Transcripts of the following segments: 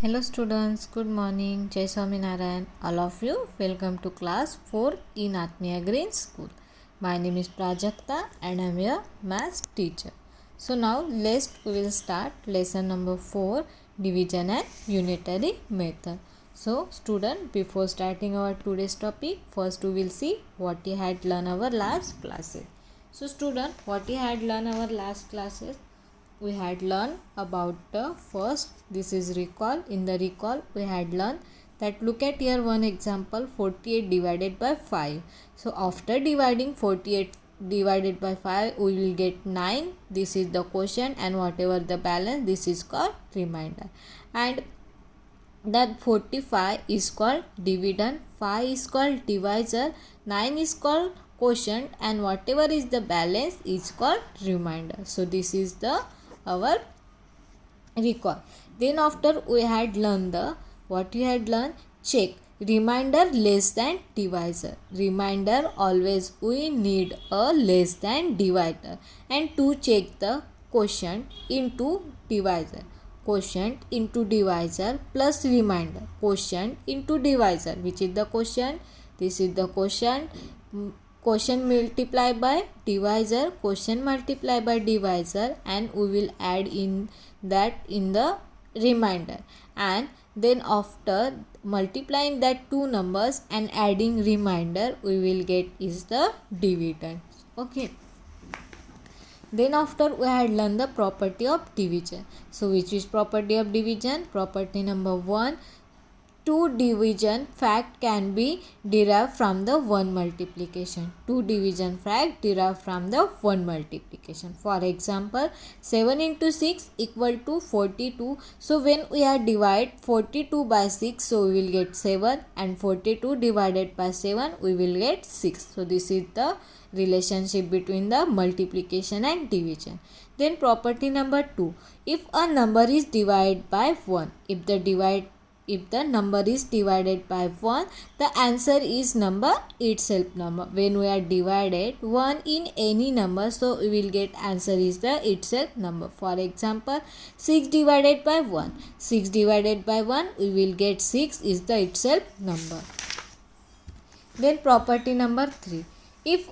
Hello students, good morning. Jai Swaminarayan. All of you, welcome to class 4 in Atmiya Green School. My name is Prajakta and I am your maths teacher. So now we will start lesson number 4, division and unitary method. So student, before starting our today's topic, first we will see what we had learned our last classes. So student, what we had learned our last classes? We had learned about the first, this is recall. In the recall we had learned that look at here one example, 48 divided by 5. So after dividing 48 divided by 5 we will get 9. This is the quotient, and whatever the balance, this is called remainder. And that 45 is called dividend, 5 is called divisor, 9 is called quotient, and whatever is the balance is called remainder. So this is the our recall. Then after we had learned the what we had learned, check remainder less than divisor. Remainder always we need a less than divider, and to check the quotient into divisor. Quotient into divisor plus remainder. Quotient into divisor, which is the quotient, this is the quotient. Quotient multiply by divisor, quotient multiply by divisor, and we will add in that in the remainder. And then after multiplying that two numbers and adding remainder, we will get is the dividend. Okay. Then after we had learned the property of division. So which is property of division? Property number 1. Two division fact can be derived from the one multiplication. Two division fact derived from the one multiplication. For example, 7 into 6 equal to 42. So when we are divide 42 by 6, so we will get 7, and 42 divided by 7 we will get 6. So this is the relationship between the multiplication and division. Then property number 2. If a number is divided by 1, if the number is divided by 1, the answer is number itself number. When we are divided 1 in any number, so we will get answer is the itself number. For example, 6 divided by 1. 6 divided by 1, we will get 6 is the itself number. Then property number 3. If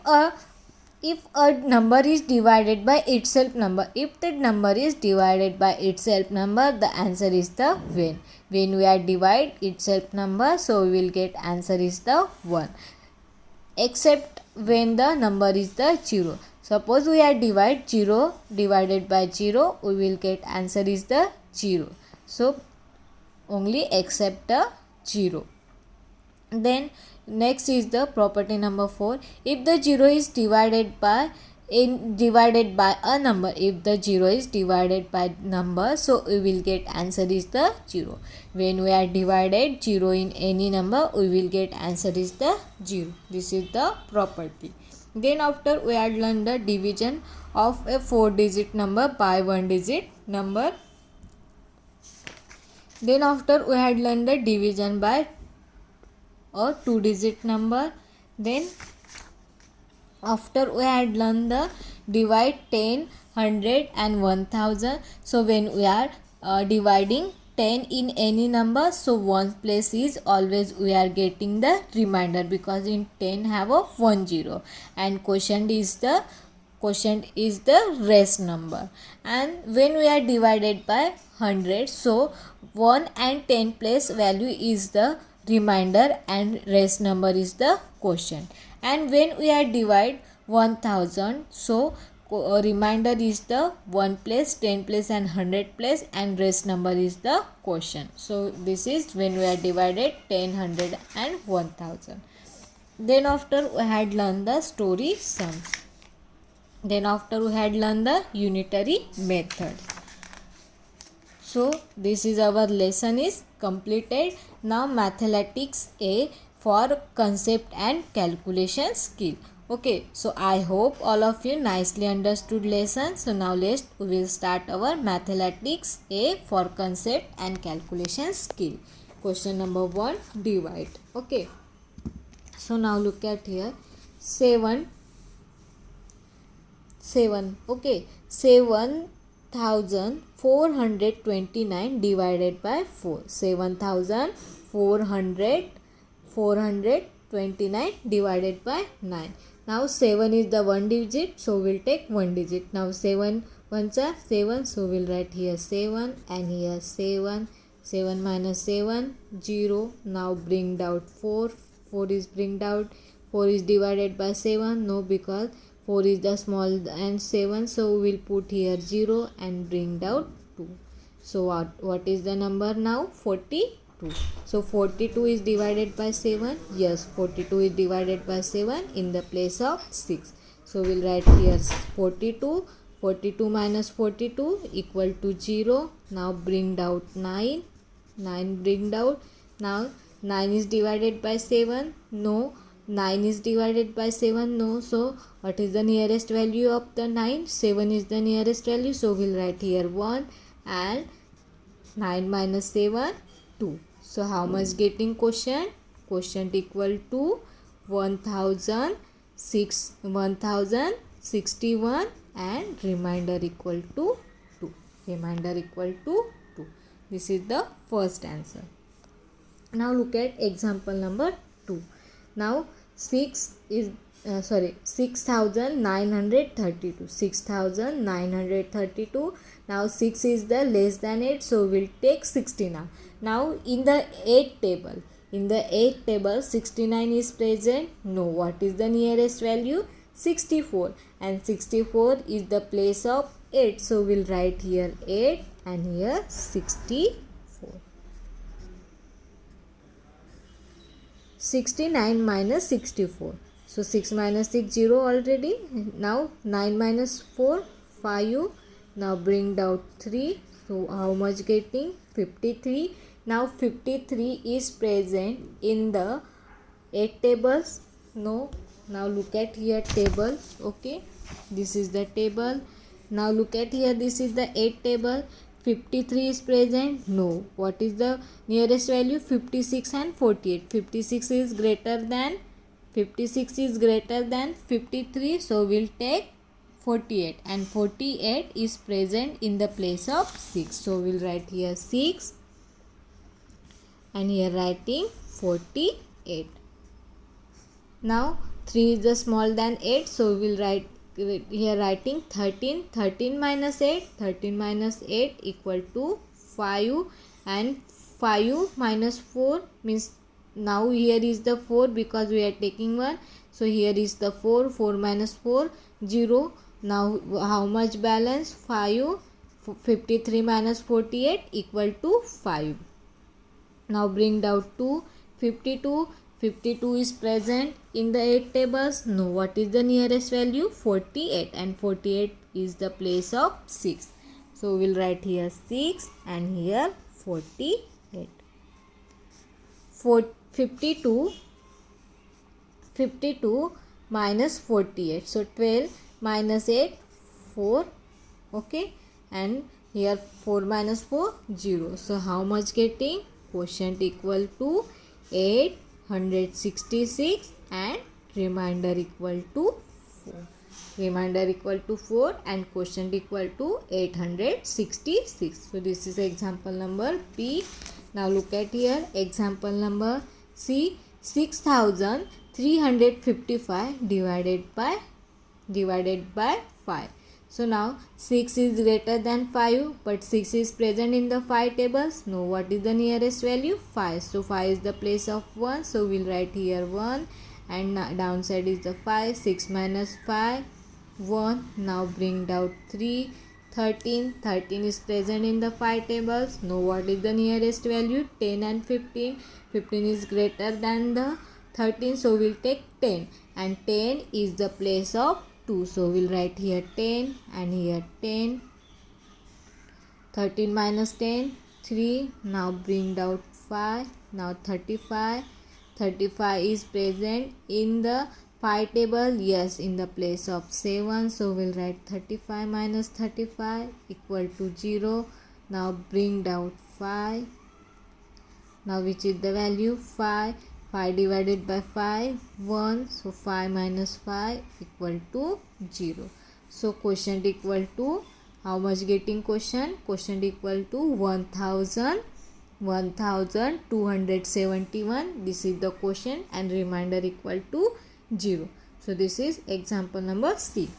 a number is divided by itself number, if that number is divided by itself number, the answer is the when. When we are divide itself number, so we will get answer is the 1. Except when the number is the 0. Suppose we are divide 0 divided by 0, we will get answer is the 0. So only except the 0. Then next is the property number 4. If the 0 is divided by a number, if the 0 is divided by number, so we will get answer is the 0. When we are divided 0 in any number, we will get answer is the 0. This is the property. Then after we had learned the division of a 4-digit number by 1-digit number. Then after we had learned the division by a 2-digit number. Then after we had learned the divide 10, 100 and 1000. So when we are dividing 10 in any number, so one place is always we are getting the remainder, because in 10 have a 10, and quotient is the rest number. And when we are divided by 100, so 1 and 10 place value is the remainder and rest number is the quotient. And when we are divide 1000, so remainder is the 1 place, 10 place and 100 place, and rest number is the quotient. So this is when we are divided 10, 100 and 1000. Then after we had learned the story sums. Then after we had learned the unitary method. So this is our lesson is completed. Now mathematics A for concept and calculation skill. Okay, so I hope all of you nicely understood lesson. So now we will start our mathematics A for concept and calculation skill. Question number 1, divide. Okay, so now look at here, 7. Okay, 7 7,429 divided by 4. 7,429 divided by 9. Now 7 is the one digit, so we'll take one digit. Now 7 ones are 7, so we'll write here 7 and here 7. 7 minus 7, 0. Now bring out 4. 4 is bring out. 4 is divided by 7. No, because 4 is the small and 7. So we'll put here 0 and bring out 2. So what is the number now? 42. So 42 is divided by 7. Yes, 42 is divided by 7 in the place of 6. So we'll write here 42. 42 minus 42 equal to 0. Now bring out 9. 9 bring out. Now 9 is divided by 7. No. 9 is divided by 7. No. So what is the nearest value of the 9? 7 is the nearest value. So we'll write here 1 and 9 minus 7, 2. So how much getting quotient? Quotient equal to 1061 and remainder equal to 2. Remainder equal to 2. This is the first answer. Now look at example number 2. Now 6,932. 6,932. Now 6 is the less than 8, so we'll take 60 now. Now in the 8 table, 69 is present. No. What is the nearest value? 64, and 64 is the place of 8, so we'll write here 8 and here 64. 69 minus 64. So 6 minus 6, 0 already. Now 9 minus 4, 5. Now bring out 3. So how much getting? 53. Now 53 is present in the 8 tables. No. Now look at here table. Okay. This is the table. Now look at here. This is the 8 table. 53 is present. No. What is the nearest value? 56 and 48. 56 is greater than 53. So we'll take 48. And 48 is present in the place of 6. So we'll write here 6. And here writing 48. Now 3 is the small than 8. So we'll write here writing 13. 13 minus 8. 13 minus 8 equal to 5. And 5 minus 4 means now here is the 4 because we are taking 1. So here is the 4. 4 minus 4, 0. Now how much balance? 5. 53 minus 48 equal to 5. Now bring out 2. 52. 52 is present in the 8 tables. No. What is the nearest value? 48. And 48 is the place of 6. So we'll write here 6 and here 48. 52 minus 48. So 12 minus 8, 4. Okay. And here 4 minus 4, 0. So how much getting? Quotient equal to 866 and remainder equal to 4. Remainder equal to 4 and quotient equal to 866. So this is example number B. Now look at here example number C. 6,355 divided by 5. So now 6 is greater than 5, but 6 is present in the 5 tables. No. What is the nearest value? 5. So 5 is the place of 1. So we'll write here 1 and downside is the 5. 6 minus 5, 1. Now bring out 3. 13. 13 is present in the 5 tables. No. What is the nearest value? 10 and 15. 15 is greater than the 13. So we'll take 10. And 10 is the place of 2. So we'll write here 10 and here 10. 13 minus 10, 3. Now bring out 5. Now 35. 35 is present in the 5 table. Yes, in the place of 7. So we'll write 35 minus 35 equal to 0. Now bring out 5. Now which is the value? 5. 5 divided by 5, 1. So 5 minus 5 equal to 0. So quotient equal to how much getting quotient equal to 1271. This is the quotient and remainder equal to 0. So this is example number C.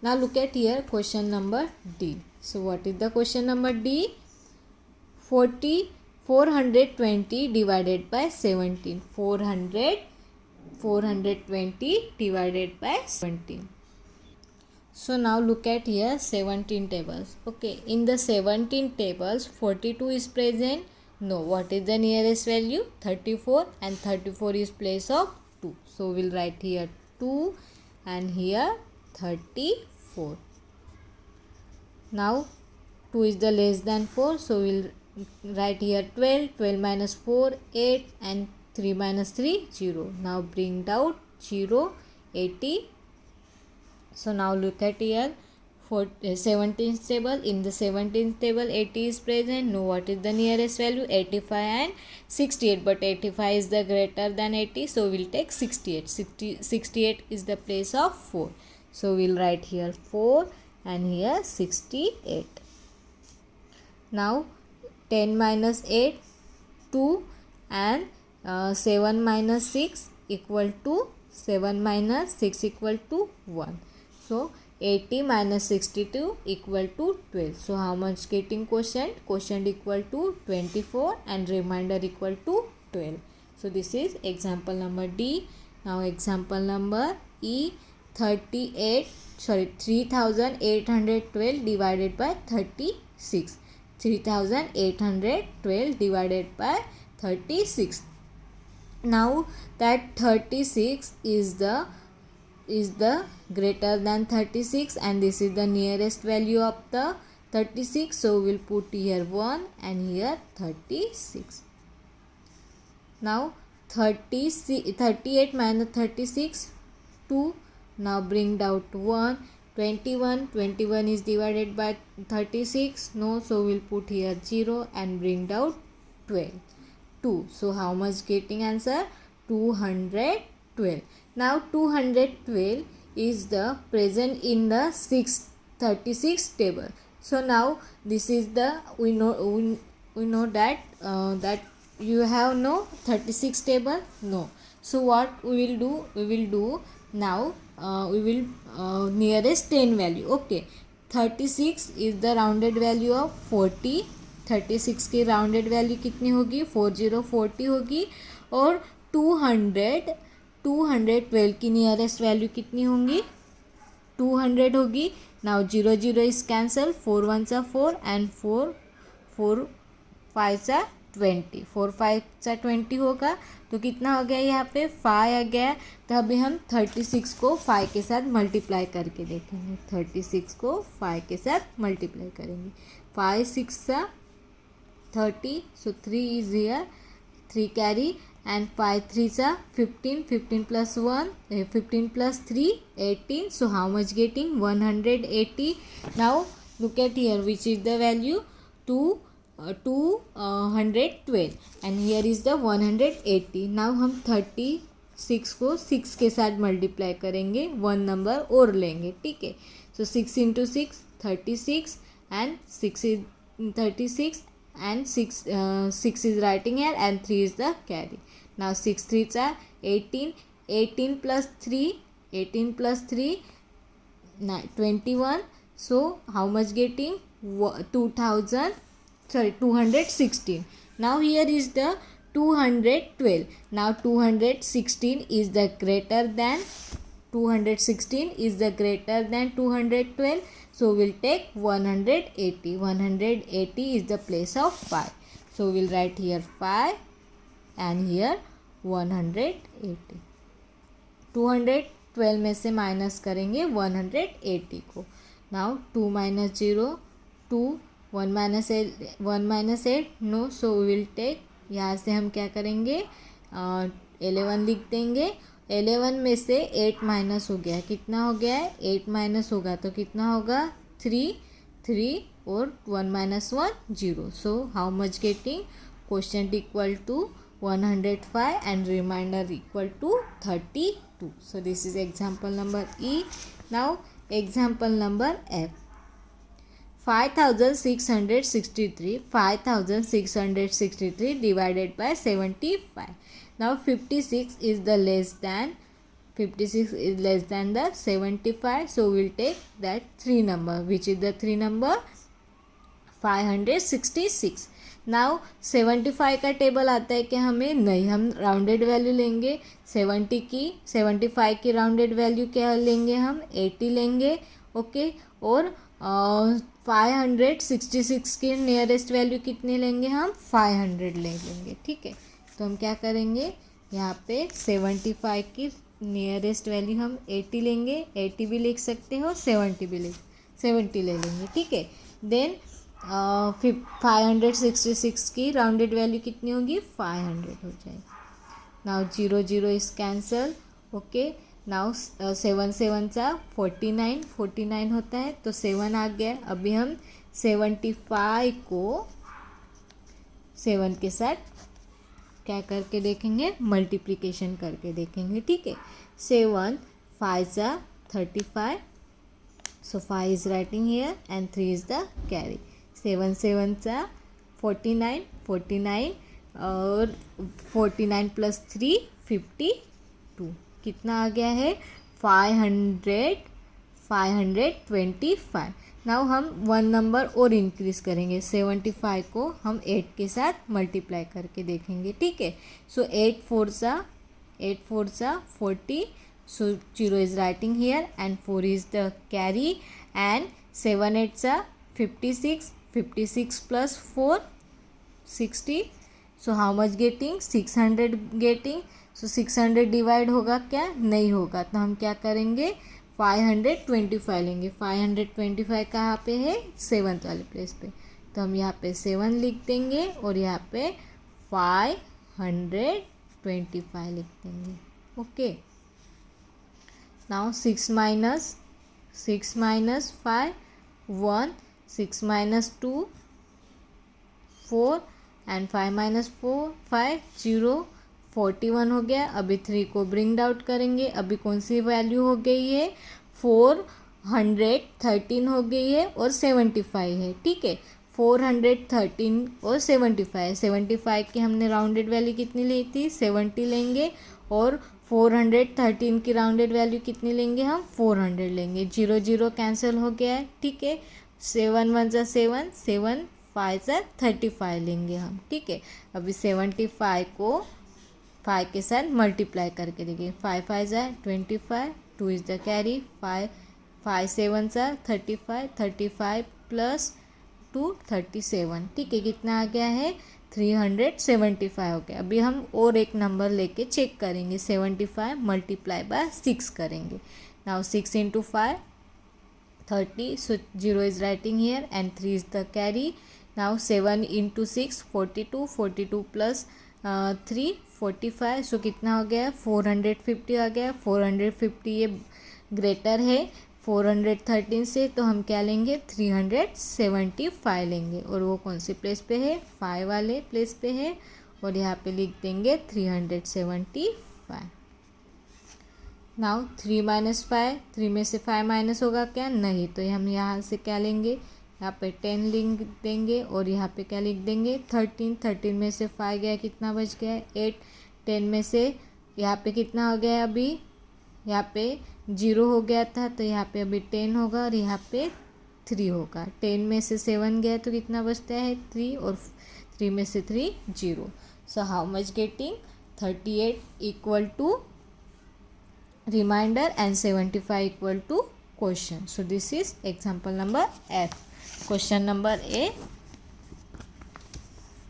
Now look at here question number D. So what is the question number D? 420 divided by 17. 420 divided by 17. So now look at here 17 tables. Okay, in the 17 tables 42 is present. No, what is the nearest value? 34, and 34 is place of 2. So we'll write here 2 and here 34. Now 2 is the less than 4, so we'll write here 12. 12 minus 4, 8, and 3 minus 3, 0. Now bring out 0, 80. So now look at here for 17th table. In the 17th table 80 is present. No, what is the nearest value? 85 and 68, but 85 is the greater than 80, so we'll take 68. 68 is the place of 4, so we'll write here 4 and here 68. Now 10 minus 8, 2, and 7 minus 6 equal to 7 minus 6 equal to 1. So 80 minus 62 equal to 12. So how much getting quotient? Quotient equal to 24 and remainder equal to 12. So this is example number D. Now example number E. 3812 divided by 36. 3812 divided by 36. Now that 36 is the greater than 36, and this is the nearest value of the 36, so we'll put here 1 and here 36. Now 38 minus 36, 2. Now bring down to 1. 21 is divided by 36. No, so we'll put here 0 and bring down 12. 2. So how much getting answer? 212. Now 212 is the present in the 36 table. So now this is the we know that that you have no 36 table. No. So what we will do? Now we will nearest 10 value. Okay, 36 is the rounded value of 40. 36 की rounded value कितनी होगी? 40 होगी. और 212 की nearest value कितनी होंगी? 200 होगी. Now 0 is cancel. 4 1 सा 4 एंड 4 5 सा 20. 4 5 सा 20 होगा. तो कितना हो गया यहाँ पे? 5 आ गया. तो अभी हम 36 को 5 के साथ मल्टीप्लाई करके देखेंगे. 36 को 5 के साथ मल्टीप्लाई करेंगे. 5 6 सा 30. So 3 is here. 3 carry and 5 3 sa 15. 15 plus 1 15 plus 3 18. So how much getting? 180. Now look at here, which is the value? 212 and here is the 180. Now हम 36 को 6 के साथ मल्टीप्लाई करेंगे. 1 नंबर और लेंगे. ठीक है. So 6 into 6 36 and 6 is 36 and 6 is writing here and 3 is the carry. Now 6 3s are 18. 18 plus 3 21. So how much getting? 216. Now here is the 212. Now 216 is the greater than 212. So we'll take 180. 180 is the place of 5. So we'll write here 5 and here 180. 212 में से minus करेंगे 180 को. Now 2 minus 0 2. 1 minus 8 no. So we will take, यहाँ से हम क्या करेंगे? 11 लिख देंगे. 11 में से 8 माइनस हो गया. कितना हो गया है? 8 माइनस होगा तो कितना होगा? 3 और 1 minus 1 0. So how much getting? Quotient equal to 105 and remainder equal to 32. So this is example number E. Now example number F. 5663 divided by 75. Now 56 is less than the 75, so we'll take that 3 number, which is the 3 number 566. Now 75 का table आता है कि हमें नहीं, हम rounded value लेंगे 75 की rounded value क्या लेंगे, हम 80 लेंगे, ओके। और 566 की नियरेस्ट वैल्यू कितनी लेंगे, हम 500 ले लेंगे, ठीक है। तो हम क्या करेंगे, यहाँ पे 75 की नियरेस्ट वैल्यू हम 80 लेंगे, 80 भी लिख सकते हो, 70 ले लेंगे, ठीक है। देन 566 की राउंडेड वैल्यू कितनी होगी, 500 हो जाएगी। Now 0 is cancel, okay. Now 7 सा 49 होता है, तो 7 आ गया। अभी हम 75 को 7 के साथ क्या करके देखेंगे, मल्टीप्लिकेशन करके देखेंगे, ठीक है। 7 5 सा 35, so 5 is writing here and 3 is the carry. 7 सा 49 और 49 प्लस 3 52, कितना आ गया है, 525। नाउ हम 1 नंबर और इंक्रीज करेंगे, 75 को हम 8 के साथ मल्टीप्लाई करके देखेंगे, ठीक है। सो 8 4 सा 40, so 0 is writing here and 4 is the carry, and 7 8 सा 56 plus 4 60, so how much getting, 600 getting. so 600 divide होगा क्या, नहीं होगा, तो हम क्या करेंगे, 525 लेंगे। 525 कहाँ पे है, 7th वाले प्लेस पे, तो हम यहाँ पे 7 लिख देंगे और यहाँ पे 525 लिख देंगे, okay. Now 6 minus 5 1, 6 minus 2 4 and 5 minus 4 5 0, 41 हो गया। अभी 3 को ब्रिंग आउट करेंगे, अभी कौन सी वैल्यू हो गई है, 413 हो गई है और 75 है, ठीक है। 413 और 75 की हमने राउंडेड वैल्यू कितनी ली थी, 70 लेंगे, और 413 की राउंडेड वैल्यू कितनी लेंगे, हम 400 लेंगे। 0 कैंसिल हो गया है, ठीक है। 7 1 सा 7 5 सा 35 लेंगे हम, ठीक है। अभी 75 को 5 के साथ मल्टीप्लाई करके देखिए, 5 5 सा 25, 2 इज़ द कैरी, 5 7 सा 35 प्लस 2 37, ठीक है। कितना आ गया है, 375 हो गया। अभी हम और एक नंबर लेके चेक करेंगे, 75 मल्टीप्लाई बाय 6 करेंगे। Now 6 into 5 30, so 0 is writing here and 3 is the carry. Now 7 into 6 42 plus 3 45, so कितना हो गया, 450 आ गया। 450 ये ग्रेटर है 413 से, तो हम क्या लेंगे, 375 लेंगे, और वो कौन सी प्लेस पे है, 5 वाले प्लेस पे है, और यहाँ पे लिख देंगे 375। नाउ 3 minus 5, 3 में से 5 माइनस होगा क्या, नहीं, तो हम यहाँ से क्या लेंगे, यहाँ पे 10 लिख देंगे, और यहाँ पे क्या लिख देंगे, 13 में से 5 गया, कितना बच गया, 8। 10 में से यहाँ पे कितना हो गया, अभी यहाँ पे 0 हो गया था, तो यहाँ पे अभी 10 होगा, और यहाँ पे 3 होगा। 10 में से 7 गया तो कितना बचता है, 3, और 3 में से 3 0। So how much getting, 38 equal to remainder and 75 equal to question. So this is example number F. Question number A.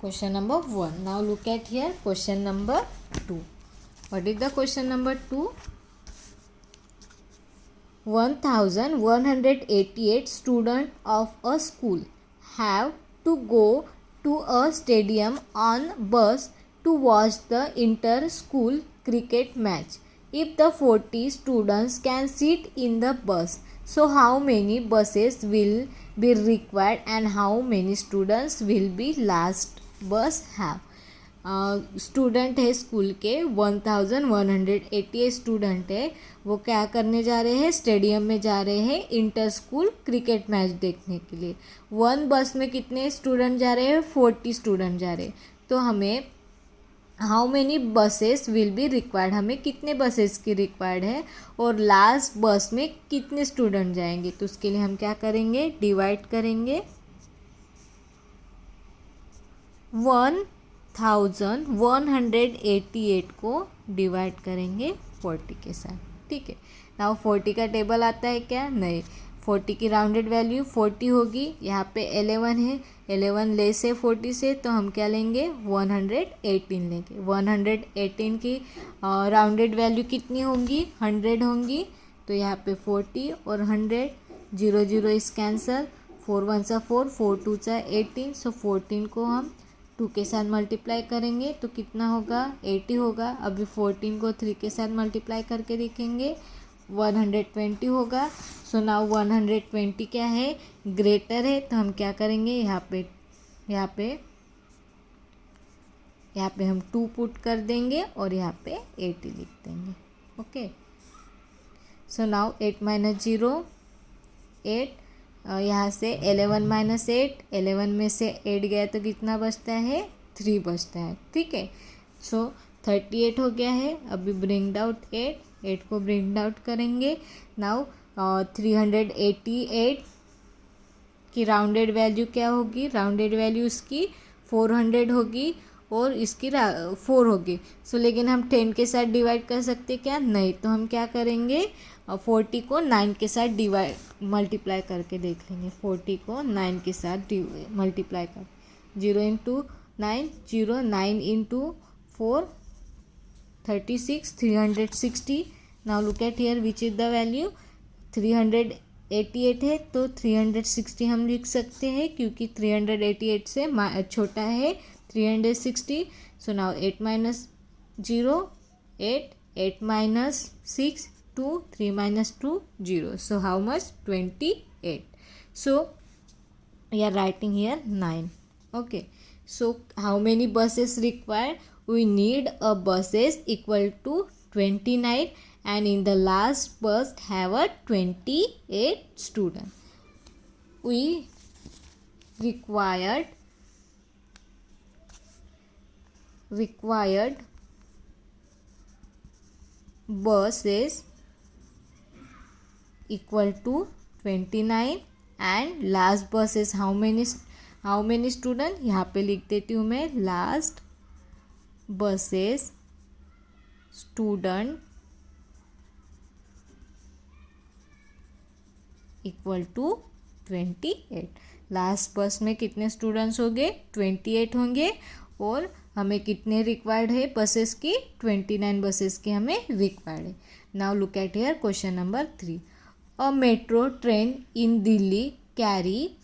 Question number 1. Now look at here question number 2. What is the question number 2? 1188 students of a school have to go to a stadium on bus to watch the inter-school cricket match. If the 40 students can sit in the bus, so how many buses will be required and how many students will be last bus have? Student है school के 1188 student है, वो क्या करने जा रहे हैं, stadium में जा रहे हैं इंटर स्कूल क्रिकेट मैच देखने के लिए। वन बस में कितने स्टूडेंट जा रहे हैं, 40 स्टूडेंट जा रहे हैं। तो हमें how many buses will be required, हमें कितने बसेस की रिक्वायर्ड है और लास्ट बस में कितने स्टूडेंट जाएंगे। तो उसके लिए हम क्या करेंगे, डिवाइड करेंगे 1188 को डिवाइड करेंगे 40 के साथ, ठीक है। नाउ 40 का टेबल आता है क्या, नहीं। 40 की राउंडेड वैल्यू 40 होगी, यहाँ पे 11 है, 11 लेस है 40 से, तो हम क्या लेंगे, 118 लेंगे। 118 की राउंडेड वैल्यू कितनी होंगी, 100 होंगी। तो यहाँ पे 40 और 100, 0 0 इस कैंसल, 4 1 सा 4, 4 2 सा 18। सो 14 को हम 2 के साथ मल्टीप्लाई करेंगे तो कितना होगा, 80 होगा। अभी 14 को 3 के साथ मल्टीप्लाई करके देखेंगे, 120 होगा। सो नाउ 120 क्या है, ग्रेटर है, तो हम क्या करेंगे, यहाँ पे हम 2 पुट कर देंगे और यहाँ पे 80 लिख देंगे। ओके, सो नाउ 8 माइनस 0 8, यहाँ से 11 माइनस 8, 11 में से 8 गया तो कितना बचता है, 3 बचता है, ठीक है। सो 38 हो गया है। अभी ब्रिंग आउट 8 को ब्रिंग आउट करेंगे। नाउ 388 की राउंडेड वैल्यू क्या होगी, राउंडेड वैल्यू इसकी 400 होगी और इसकी 4 होगी। सो लेकिन हम 10 के साथ डिवाइड कर सकते क्या, नहीं। तो हम क्या करेंगे, 40 को 9 के साथ मल्टीप्लाई करके देख लेंगे। 40 को 9 के साथ मल्टीप्लाई कर, 0 into 9 0, 9 into 4 36, 360। Now look at here which is the value, 388 है तो 360 हम लिख सकते हैं क्योंकि 388 से छोटा है 360। So now 8 minus 0 8, 8 minus 6 2, 3 minus 2 0. So how much, 28. So we are writing here 9. Okay, so how many buses required, we need a buses equal to 29 and in the last bus have a 28 student. We required buses equal to 29 and last bus is how many student, यहाँ पे लिख देती हूँ मैं, last buses student equal to 28। Last बस में कितने students होंगे, 28 होंगे और हमें कितने रिक्वायर्ड है बसेस की, 29 बसेस की हमें रिक्वायर्ड है। Now look at here question number 3। A metro train in Delhi carry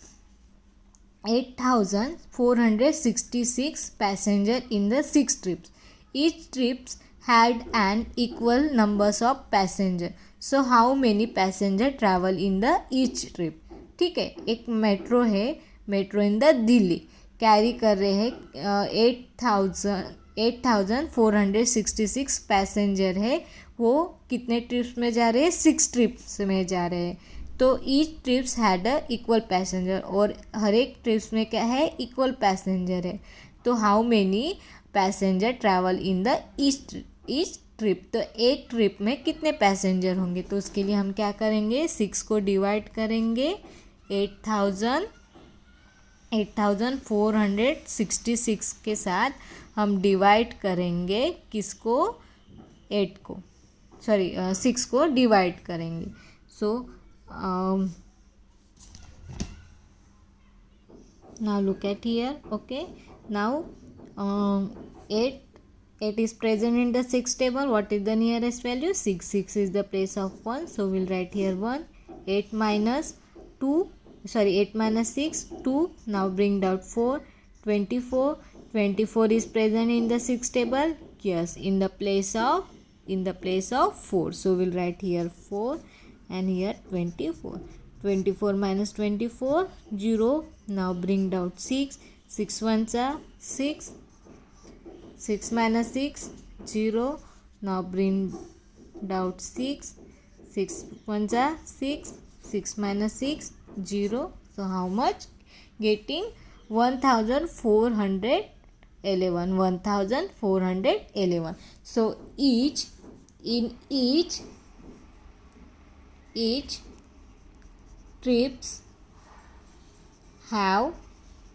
8,466 passengers in the 6 trips. Each trips had an equal numbers of passengers. So how many passengers travel in the each trip? ठीक है, एक metro है, metro in the Delhi, carry कर रहे हैं 8,466 passenger है। वो कितने ट्रिप्स में जा रहे हैं, 6 ट्रिप्स में जा रहे हैं। तो each trips had a equal passenger, और हर एक ट्रिप्स में क्या है, इक्वल पैसेंजर है। तो how many passenger travel in the each trip, तो एक ट्रिप में कितने पैसेंजर होंगे। तो उसके लिए हम क्या करेंगे, 6 को डिवाइड करेंगे 8,466 के साथ हम डिवाइड करेंगे किसको, 8 को, सॉरी 6 को डिवाइड करेंगे। सो now look at here, okay. Now 8 is present in the 6 table. What is the nearest value, 6. 6 is the place of 1, so we'll write here 1. 8 minus 6 2. Now bring down 4, 24. 24 is present in the 6 table, yes, in the place of 4, so we'll write here 4 and here 24. 24 minus 24 0. Now bring down 6, 6 ones are 6, 6 minus 6, 0. Now bring out 6. 6 1 6. 6 minus 6, 0. So how much? Getting 1411. 1411. So each trips have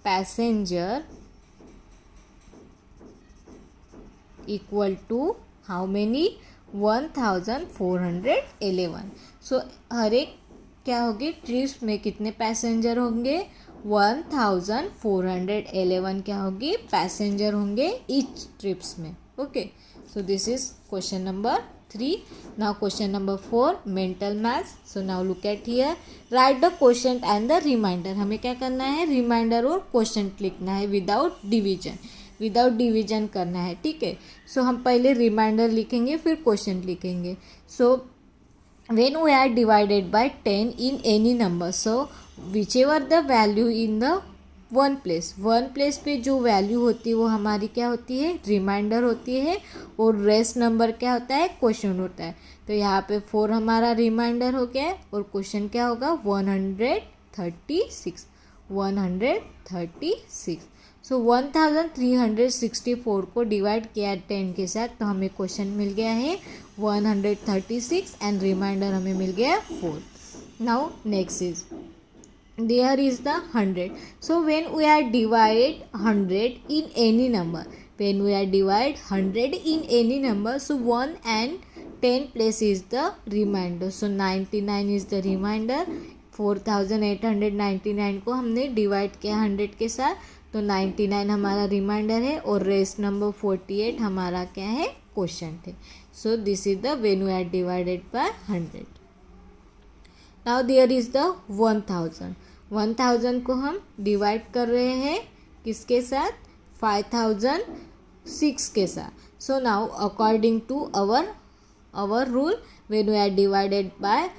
passenger equal to how many? 1411. सो हर एक क्या होगी trips में कितने passenger होंगे? 1411 क्या होगी passenger होंगे each trips में. Okay, so this is question number 3. Now question number 4 mental maths. So now look at here. Write the question and the remainder. हमें क्या करना है? रिमाइंडर और क्वेश्चन लिखना है विदाउट डिवीजन करना है. ठीक है, सो हम पहले रिमाइंडर लिखेंगे फिर क्वेश्चन लिखेंगे. सो when we are divided by 10 in any number, so whichever the value in the one place पे जो वैल्यू होती है वो हमारी क्या होती है? रिमाइंडर होती है. और रेस्ट नंबर क्या होता है? क्वेश्चन होता है. तो यहाँ पे 4 हमारा रिमाइंडर हो गया और क्वेश्चन क्या होगा? 136. सो 1364 को डिवाइड किया 10 के साथ तो हमें क्वेश्चन मिल गया है 136 एंड रिमाइंडर हमें मिल गया 4. Now next is there is the 100. So when we are divide 100 in any number, so 1 and 10 place is the remainder. So 99 is the remainder. 4899 को हमने डिवाइड किया 100 के साथ तो 99 हमारा रिमाइंडर है और रेस्ट नंबर 48 हमारा क्या है? क्वेश्चन थे. So this is the when we are divided by 100. Now there is the 1000 को हम डिवाइड कर रहे हैं किसके साथ? 5006 के साथ. So now according to our rule, when we are divided by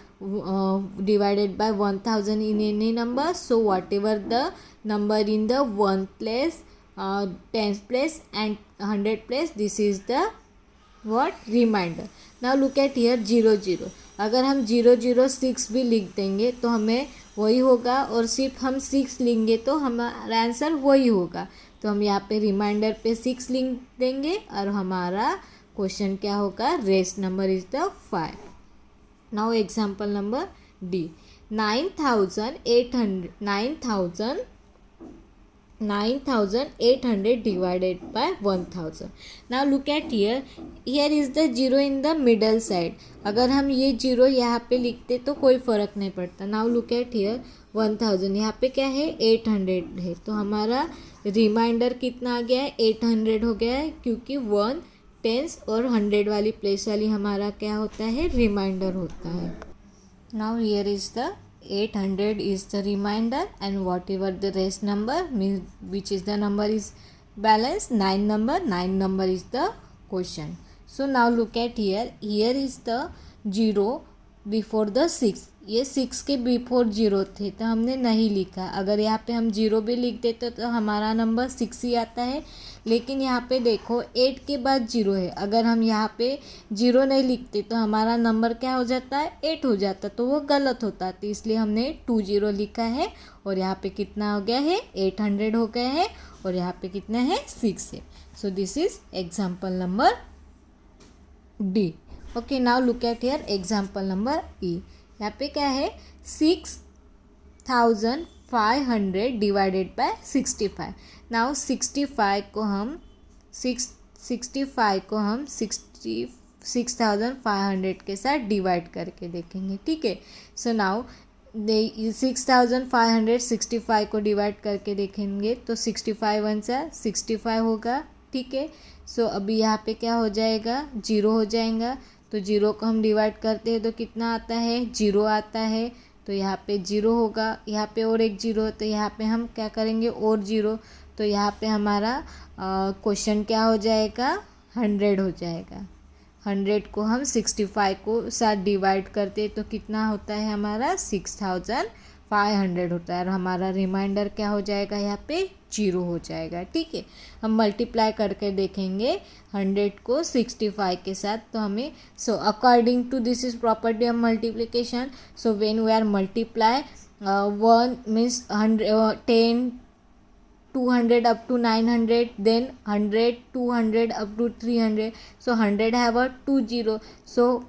1000 in any number, so whatever the number in the 1 place, 10th place and 100 place, this is the what? Remainder. Now look at here 00. अगर हम 006 भी लिख देंगे तो हमें वही होगा और सिर्फ हम 6 लेंगे तो हमारा आंसर वही होगा. तो हम यहाँ पे रिमाइंडर पे 6 लिख देंगे और हमारा क्वेश्चन क्या होगा? Rest number is the 5. Now example number D. 9800 divided by 1000. Now look at here. Here is the zero in the middle side. अगर हम ये जीरो यहाँ पे लिखते तो कोई फ़र्क नहीं पड़ता. Now look at here 1000 यहाँ पे क्या है? 800 है. तो हमारा रिमाइंडर कितना आ गया है? 800 हो गया है क्योंकि 1 10 और 100 वाली प्लेस वाली हमारा क्या होता है? रिमाइंडर होता है. Now here is the 800 is the remainder and whatever the rest number means which is the number is balance 9 number is the question. So now look at here. Here is the 0 before the 6. ये 6 के before 0 थे तो हमने नहीं लिखा. अगर यहाँ पे हम 0 भी लिख देते तो हमारा नंबर 6 ही आता है. लेकिन यहाँ पे देखो 8 के बाद 0 है. अगर हम यहाँ पे 0 नहीं लिखते तो हमारा नंबर क्या हो जाता है? 8 हो जाता. तो वो गलत होता. तो इसलिए हमने 20 लिखा है और यहाँ पे कितना हो गया है? 800 हो गया है और यहाँ पे कितना है? 6 है. So this is example number D. Okay, now look at here example number ई. यहाँ पे क्या है? 6500 डिवाइडेड बाय 65. नाउ 65 को हम 6500 के साथ डिवाइड करके देखेंगे. ठीक है. सो नाउ 6565 को डिवाइड करके देखेंगे तो 65 1 65 होगा. ठीक है. सो अभी यहाँ पे क्या हो जाएगा? 0 हो जाएगा. तो 0 को हम डिवाइड करते हैं तो कितना आता है? 0 आता है. तो यहाँ पे 0 होगा. यहाँ पे और एक 0 तो यहाँ पे हम क्या करेंगे? और 0. तो यहाँ पे हमारा क्वेश्चन क्या हो जाएगा? 100 हो जाएगा. 100 को हम 65 को साथ डिवाइड करते तो कितना होता है हमारा? 6500 होता है. और हमारा रिमाइंडर क्या हो जाएगा यहाँ पे? जीरो हो जाएगा। ठीक है, हम मल्टीप्लाई करके देखेंगे 100 को 65 के साथ, तो हमें according to this is property of multiplication. So when we are multiply 1 means 10 200 up to 900, then 100 200 up to 300. So 100 have a 2 0. So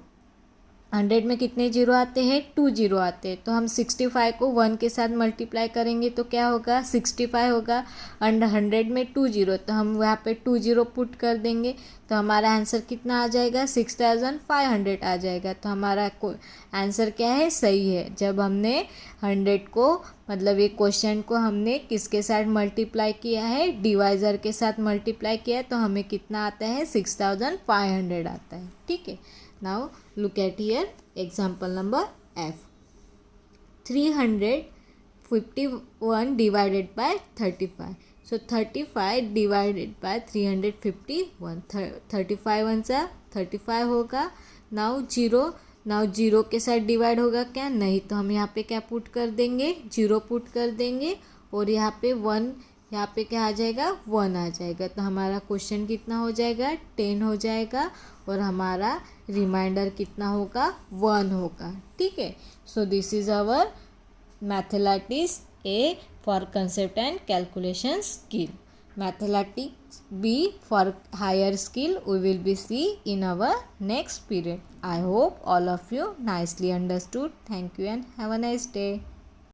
100 में कितने जीरो आते हैं? 2 जीरो आते हैं। तो हम 65 को 1 के साथ मल्टीप्लाई करेंगे तो क्या होगा? 65 होगा। एंड 100 में 2 जीरो, तो हम वहाँ पे 2 जीरो पुट कर देंगे तो हमारा आंसर कितना आ जाएगा? 6500 आ जाएगा। तो हमारा आंसर क्या है? सही है। जब हमने 100 को मतलब ये क्वेश्चन को हमने किसके साथ मल्टीप्लाई किया है? डिवाइज़र के साथ मल्टीप्लाई किया है, तो हमें कितना आता है? 6500 आता है। ठीक है, now look at here example number F. 351 divided by 35. So 35 divided by 351. 35 one सा 35 होगा। नाउ जीरो के साथ डिवाइड होगा क्या? नहीं, तो हम यहाँ पे क्या पुट कर देंगे? जीरो पुट कर देंगे। और यहाँ पे 1, यहाँ पे क्या आ जाएगा? 1 आ जाएगा। तो हमारा क्वेश्चन कितना हो जाएगा? 10 हो जाएगा। और हमारा रिमाइंडर कितना होगा? 1 होगा। ठीक है, so this is our mathematics A for concept and calculation skill. Mathematics B for higher skill we will be see in our next period. I hope all of you nicely understood. Thank you and have a nice day.